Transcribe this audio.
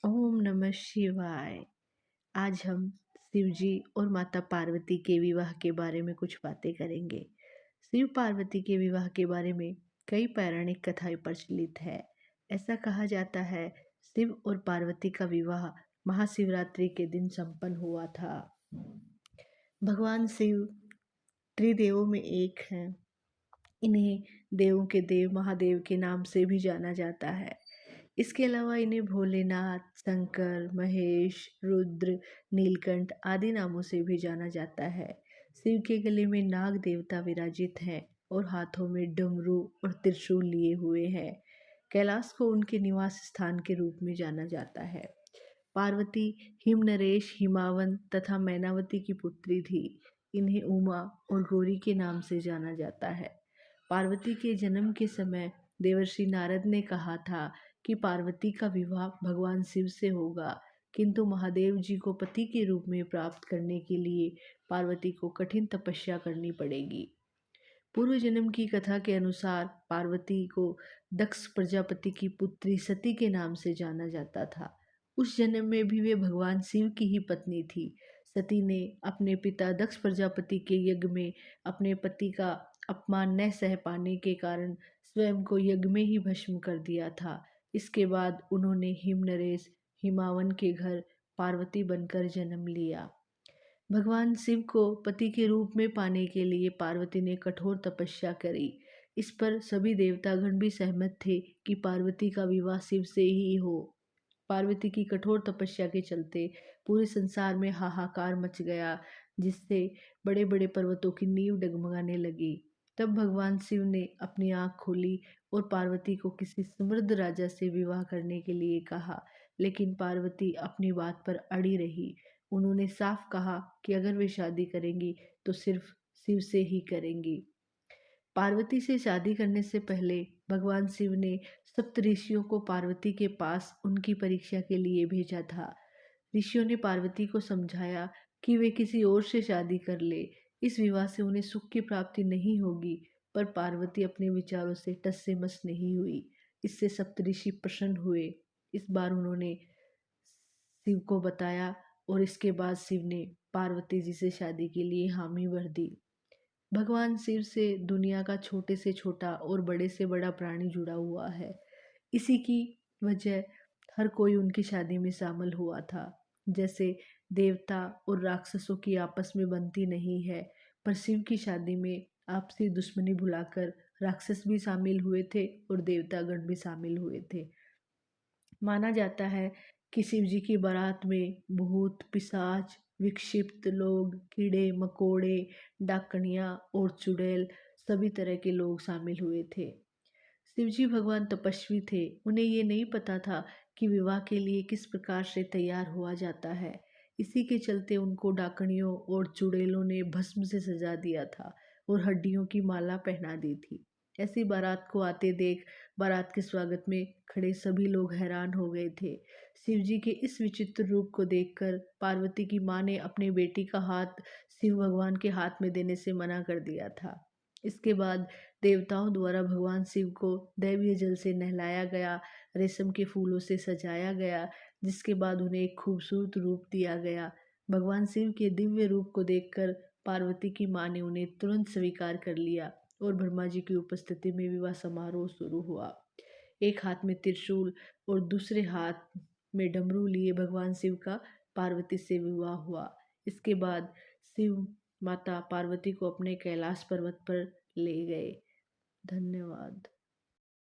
ओम नमः शिवाय। आज हम शिव जी और माता पार्वती के विवाह के बारे में कुछ बातें करेंगे। शिव पार्वती के विवाह के बारे में कई पौराणिक कथाएं प्रचलित है। ऐसा कहा जाता है शिव और पार्वती का विवाह महाशिवरात्रि के दिन संपन्न हुआ था। भगवान शिव त्रिदेवों में एक हैं। इन्हें देवों के देव महादेव के नाम से भी जाना जाता है। इसके अलावा इन्हें भोलेनाथ, शंकर, महेश, रुद्र, नीलकंठ आदि नामों से भी जाना जाता है। शिव के गले में नाग देवता विराजित हैं और हाथों में डमरू और त्रिशूल लिए हुए हैं। कैलाश को उनके निवास स्थान के रूप में जाना जाता है। पार्वती हिमनरेश, हिमावन तथा मैनावती की पुत्री थी। इन्हें उमा और गौरी के नाम से जाना जाता है। पार्वती के जन्म के समय देवर्षि नारद ने कहा था कि पार्वती का विवाह भगवान शिव से होगा, किंतु महादेव जी को पति के रूप में प्राप्त करने के लिए पार्वती को कठिन तपस्या करनी पड़ेगी। पूर्व जन्म की कथा के अनुसार पार्वती को दक्ष प्रजापति की पुत्री सती के नाम से जाना जाता था। उस जन्म में भी वे भगवान शिव की ही पत्नी थी। सती ने अपने पिता दक्ष प्रजापति के यज्ञ में अपने पति का अपमान न सह पाने के कारण स्वयं को यज्ञ में ही भस्म कर दिया था। इसके बाद उन्होंने हिमनरेश हिमावन के घर पार्वती बनकर जन्म लिया। भगवान शिव को पति के रूप में पाने के लिए पार्वती ने कठोर तपस्या करी। इस पर सभी देवतागण भी सहमत थे कि पार्वती का विवाह शिव से ही हो। पार्वती की कठोर तपस्या के चलते पूरे संसार में हाहाकार मच गया, जिससे बड़े बड़े पर्वतों की नींव डगमगाने लगी। तब भगवान शिव ने अपनी आंख खोली और पार्वती को किसी समृद्ध राजा से विवाह करने के लिए कहा, लेकिन पार्वती अपनी बात पर अड़ी रही। उन्होंने साफ कहा कि अगर वे शादी करेंगी तो सिर्फ शिव से ही करेंगी। पार्वती से शादी करने से पहले भगवान शिव ने सप्त ऋषियों को पार्वती के पास उनकी परीक्षा के लिए भेजा था। ऋषियों ने पार्वती को समझाया कि वे किसी और से शादी कर ले, इस विवाह से उन्हें सुख की प्राप्ति नहीं होगी। पर पार्वती अपने विचारों से टस से मस नहीं हुई। इससे सप्तऋषि प्रसन्न हुए। इस बार उन्होंने शिव को बताया और इसके बाद शिव ने पार्वती जी से शादी के लिए हामी भर दी। भगवान शिव से दुनिया का छोटे से छोटा और बड़े से बड़ा प्राणी जुड़ा हुआ है। इसी की वजह हर कोई उनकी शादी में शामिल हुआ था। जैसे देवता और राक्षसों की आपस में बनती नहीं है, पर शिव की शादी में आपसी दुश्मनी भुलाकर राक्षस भी शामिल हुए थे और देवतागण भी शामिल हुए थे। माना जाता है कि शिव जी की बारात में भूत, पिशाच, विक्षिप्त लोग, कीड़े मकोड़े, डाकनियाँ और चुड़ैल सभी तरह के लोग शामिल हुए थे। शिवजी भगवान तपस्वी थे। उन्हें ये नहीं पता था कि विवाह के लिए किस प्रकार से तैयार हुआ जाता है। इसी के चलते उनको डाकनियों और चुड़ैलों ने भस्म से सजा दिया था और हड्डियों की माला पहना दी थी। ऐसी बारात को आते देख बारात के स्वागत में खड़े सभी लोग हैरान हो गए थे। शिवजी के इस विचित्र रूप को देखकर पार्वती की माँ ने अपने बेटी का हाथ शिव भगवान के हाथ में देने से मना कर दिया था। इसके बाद देवताओं द्वारा भगवान शिव को दैवीय जल से नहलाया गया, रेशम के फूलों से सजाया गया, जिसके बाद उन्हें एक खूबसूरत रूप दिया गया। भगवान शिव के दिव्य रूप को देखकर पार्वती की माँ ने उन्हें तुरंत स्वीकार कर लिया और ब्रह्मा जी की उपस्थिति में विवाह समारोह शुरू हुआ। एक हाथ में त्रिशूल और दूसरे हाथ में डमरू लिए भगवान शिव का पार्वती से विवाह हुआ। इसके बाद शिव माता पार्वती को अपने कैलाश पर्वत पर ले गए। धन्यवाद।